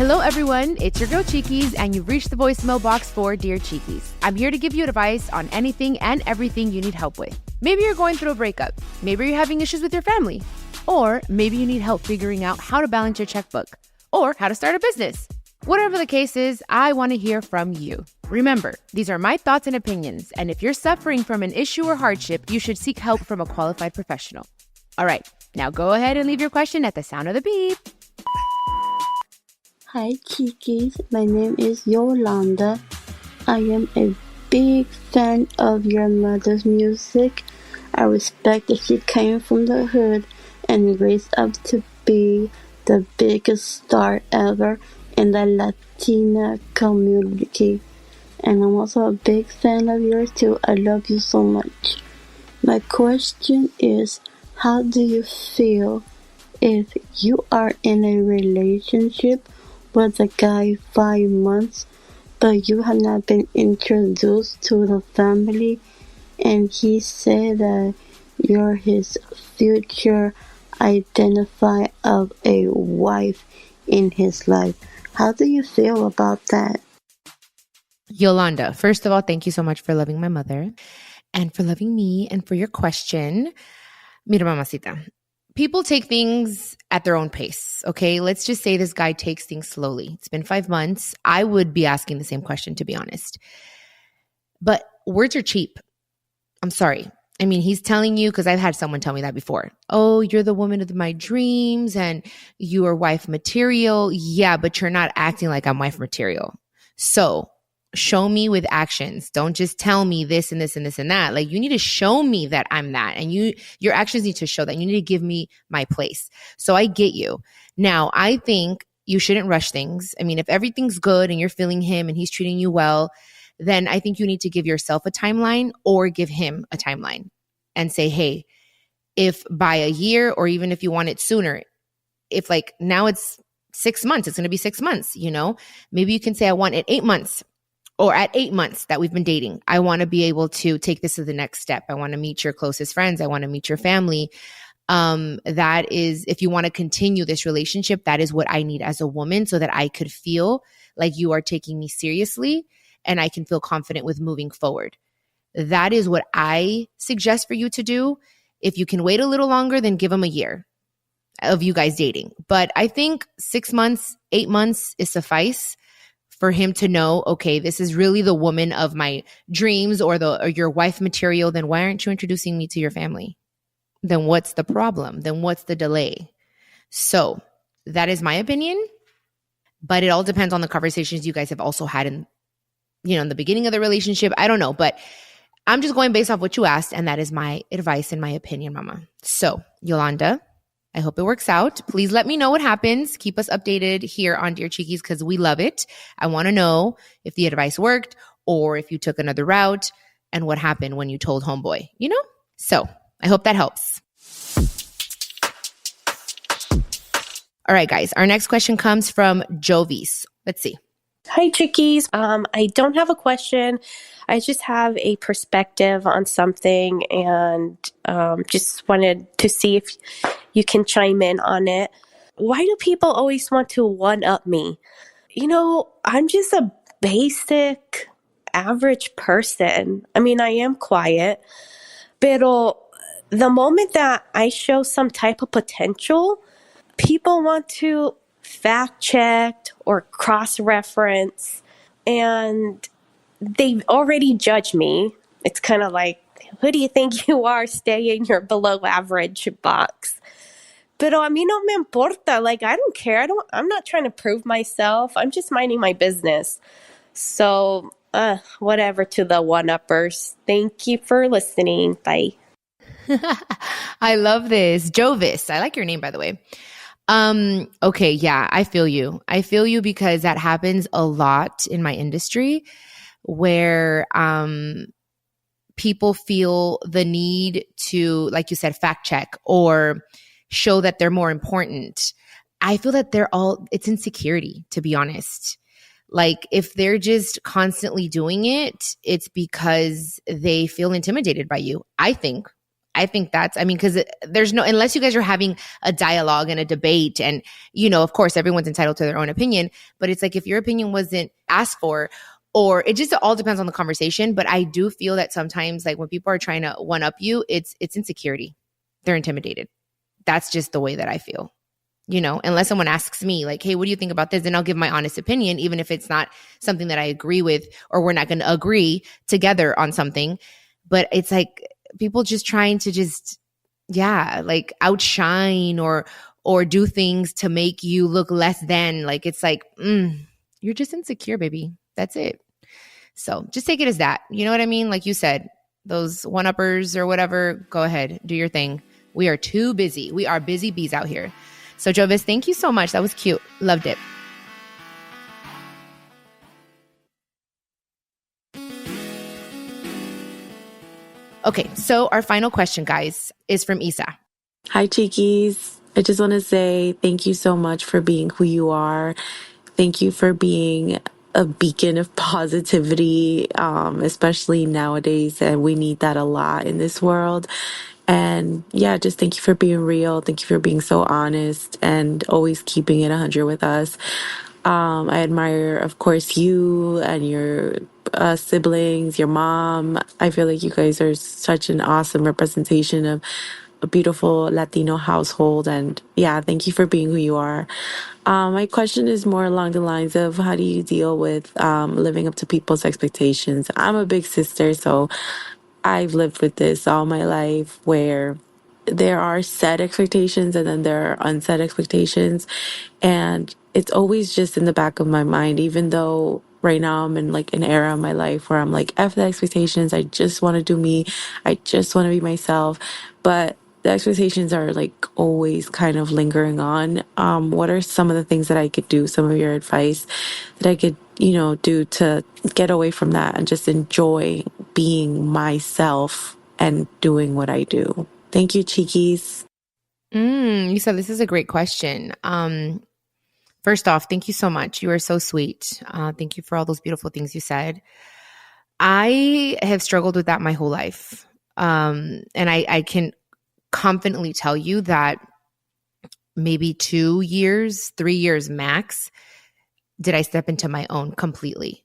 Hello, everyone. It's your girl, Chiquis, and you've reached the voicemail box for Dear Chiquis. I'm here to give you advice on anything and everything you need help with. Maybe you're going through a breakup. Maybe you're having issues with your family. Or maybe you need help figuring out how to balance your checkbook or how to start a business. Whatever the case is, I want to hear from you. Remember, these are my thoughts and opinions, and if you're suffering from an issue or hardship, you should seek help from a qualified professional. All right, now go ahead and leave your question at the sound of the beep. Hi, Chiquis. My name is Yolanda. I am a big fan of your mother's music. I respect that she came from the hood and raised up to be the biggest star ever in the Latina community. And I'm also a big fan of yours too. I love you so much. My question is, how do you feel if you are in a relationship with a guy 5 months, but you have not been introduced to the family, and he said that you're his future identify of a wife in his life? How do you feel about that? Yolanda, first of all, thank you so much for loving my mother and for loving me and for your question. Mira, mamacita, people take things at their own pace, okay? Let's just say this guy takes things slowly. It's been 5 months. I would be asking the same question, to be honest. But words are cheap. I'm sorry. I mean, he's telling you, because I've had someone tell me that before. Oh, you're the woman of my dreams and you are wife material. Yeah, but you're not acting like I'm wife material. So show me with actions. Don't just tell me this and this and this and that. Like, you need to show me that I'm that. And your actions need to show that. You need to give me my place. So I get you. Now, I think you shouldn't rush things. I mean, if everything's good and you're feeling him and he's treating you well, then I think you need to give yourself a timeline or give him a timeline and say, hey, if by a year, or even if you want it sooner, if like now it's 6 months, it's going to be 6 months, you know, maybe you can say, I want it 8 months, or at 8 months that we've been dating, I want to be able to take this to the next step. I want to meet your closest friends. I want to meet your family. That is, if you want to continue this relationship, that is what I need as a woman, so that I could feel like you are taking me seriously and I can feel confident with moving forward. That is what I suggest for you to do. If you can wait a little longer, then give him a year of you guys dating. But I think 6 months, 8 months is suffice for him to know, okay, this is really the woman of my dreams, or your wife material. Then why aren't you introducing me to your family? Then what's the problem? Then what's the delay? So that is my opinion. But it all depends on the conversations you guys have also had in the beginning of the relationship. I don't know, but I'm just going based off what you asked, and that is my advice and my opinion, mama. So, Yolanda, I hope it works out. Please let me know what happens. Keep us updated here on Dear Chiquis, because we love it. I want to know if the advice worked or if you took another route and what happened when you told homeboy, So, I hope that helps. All right, guys. Our next question comes from Jovis. Let's see. Hi, Chiquis. I don't have a question. I just have a perspective on something, and just wanted to see if you can chime in on it. Why do people always want to one-up me? I'm just a basic, average person. I mean, I am quiet, but the moment that I show some type of potential, people want to fact checked or cross-reference, and they've already judged me. It's kind of like, who do you think you are? Stay in your below average box. Pero a mí no me importa. Like, I don't care. I'm not trying to prove myself. I'm just minding my business. So, whatever to the one-uppers. Thank you for listening. Bye. I love this. Jovis. I like your name, by the way. Okay. Yeah, I feel you. I feel you, because that happens a lot in my industry, where, people feel the need to, like you said, fact check or show that they're more important. I feel that it's insecurity, to be honest. Like, if they're just constantly doing it, it's because they feel intimidated by you. I think I think that's, I mean, because there's no, unless you guys are having a dialogue and a debate and, of course, everyone's entitled to their own opinion, but it's like if your opinion wasn't asked for, or it just all depends on the conversation. But I do feel that sometimes, like when people are trying to one up you, it's insecurity. They're intimidated. That's just the way that I feel. Unless someone asks me like, hey, what do you think about this? Then I'll give my honest opinion, even if it's not something that I agree with, or we're not going to agree together on something. But it's like people just trying to like outshine or do things to make you look less than. Like, it's like, you're just insecure, baby. That's it. So just take it as that. You know what I mean? Like you said, those one-uppers or whatever, go ahead, do your thing. We are too busy. We are busy bees out here. So Jovis, thank you so much. That was cute. Loved it. Okay, so our final question, guys, is from Isa. Hi, Chiquis. I just want to say thank you so much for being who you are. Thank you for being a beacon of positivity, especially nowadays. And we need that a lot in this world. And yeah, just thank you for being real. Thank you for being so honest and always keeping it 100 with us. I admire, of course, you and your siblings, your mom. I feel like you guys are such an awesome representation of a beautiful Latino household. And yeah, thank you for being who you are. My question is more along the lines of how do you deal with living up to people's expectations? I'm a big sister, so I've lived with this all my life where there are set expectations and then there are unset expectations. And it's always just in the back of my mind, even though right now I'm in like an era of my life where I'm like, F the expectations. I just want to do me. I just want to be myself. But the expectations are like always kind of lingering on. What are some of the things that I could do? Some of your advice that I could, do to get away from that and just enjoy being myself and doing what I do. Thank you, Chiquis. You said this is a great question. First off, thank you so much. You are so sweet. Thank you for all those beautiful things you said. I have struggled with that my whole life. And I can confidently tell you that maybe 2 years, 3 years max, did I step into my own completely.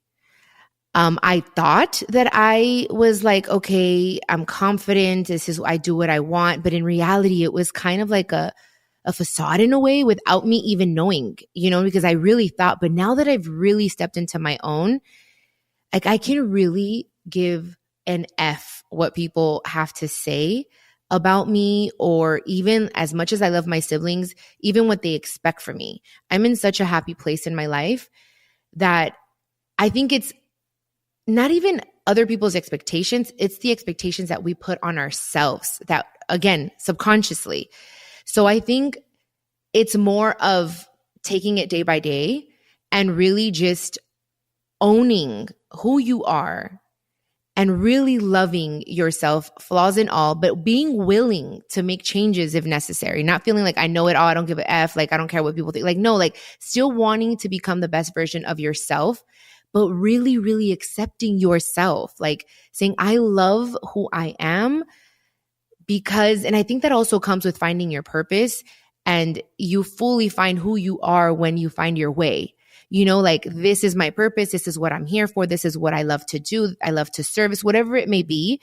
I thought that I was like, okay, I'm confident. I do what I want. But in reality, it was kind of like a facade in a way without me even knowing, because I really thought, but now that I've really stepped into my own, like I can really give an F what people have to say about me, or even as much as I love my siblings, even what they expect from me. I'm in such a happy place in my life that I think it's not even other people's expectations. It's the expectations that we put on ourselves that, again, subconsciously. So I think it's more of taking it day by day and really just owning who you are and really loving yourself, flaws and all, but being willing to make changes if necessary, not feeling like I know it all, I don't give a F, like I don't care what people think. Like, no, like still wanting to become the best version of yourself, but really, really accepting yourself, like saying, I love who I am and I think that also comes with finding your purpose, and you fully find who you are when you find your way. Like this is my purpose. This is what I'm here for. This is what I love to do. I love to service, whatever it may be.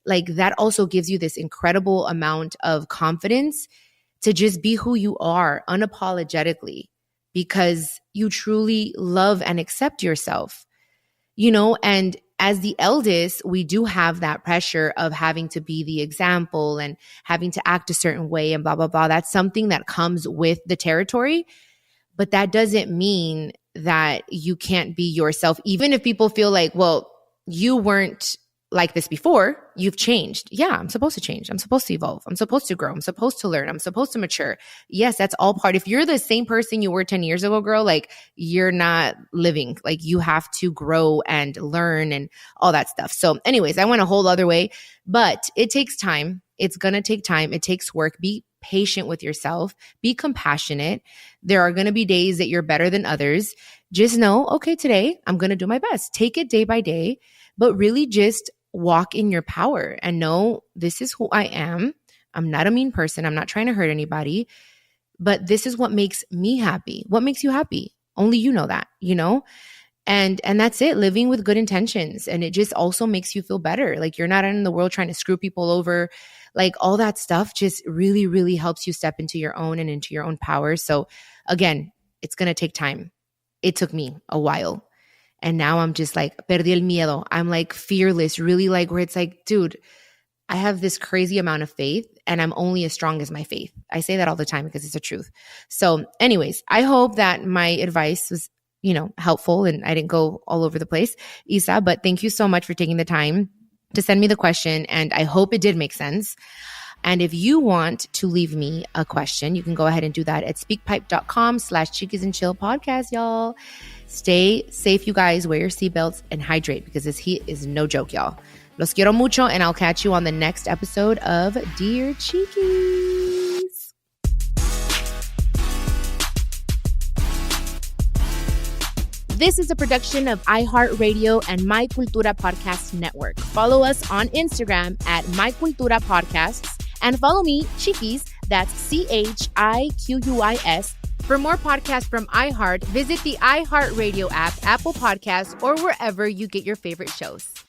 Like that also gives you this incredible amount of confidence to just be who you are unapologetically, because you truly love and accept yourself, and as the eldest, we do have that pressure of having to be the example and having to act a certain way and blah, blah, blah. That's something that comes with the territory, but that doesn't mean that you can't be yourself. Even if people feel like, well, you weren't like this before, you've changed. Yeah, I'm supposed to change. I'm supposed to evolve. I'm supposed to grow. I'm supposed to learn. I'm supposed to mature. Yes, that's all part. If you're the same person you were 10 years ago, girl, like you're not living. Like you have to grow and learn and all that stuff. So anyways, I went a whole other way, but it takes time. It's going to take time. It takes work. Be patient with yourself. Be compassionate. There are going to be days that you're better than others. Just know, okay, today I'm going to do my best. Take it day by day, but really just walk in your power and know this is who I am. I'm not a mean person. I'm not trying to hurt anybody, but this is what makes me happy. What makes you happy? Only you know that, you know? And that's it, living with good intentions. And it just also makes you feel better. Like you're not in the world trying to screw people over. Like all that stuff just really, really helps you step into your own and into your own power. So again, it's going to take time. It took me a while. And now I'm just like, perdí el miedo. I'm like fearless, really like where it's like, dude, I have this crazy amount of faith and I'm only as strong as my faith. I say that all the time because it's the truth. So anyways, I hope that my advice was, helpful and I didn't go all over the place, Isa, but thank you so much for taking the time to send me the question. And I hope it did make sense. And if you want to leave me a question, you can go ahead and do that at speakpipe.com/Chiquis and Chill podcast, y'all. Stay safe, you guys. Wear your seatbelts and hydrate because this heat is no joke, y'all. Los quiero mucho, and I'll catch you on the next episode of Dear Chiquis. This is a production of iHeartRadio and My Cultura Podcast Network. Follow us on Instagram at My Cultura Podcasts and follow me, Chiquis, that's CHIQUIS. For more podcasts from iHeart, visit the iHeartRadio app, Apple Podcasts, or wherever you get your favorite shows.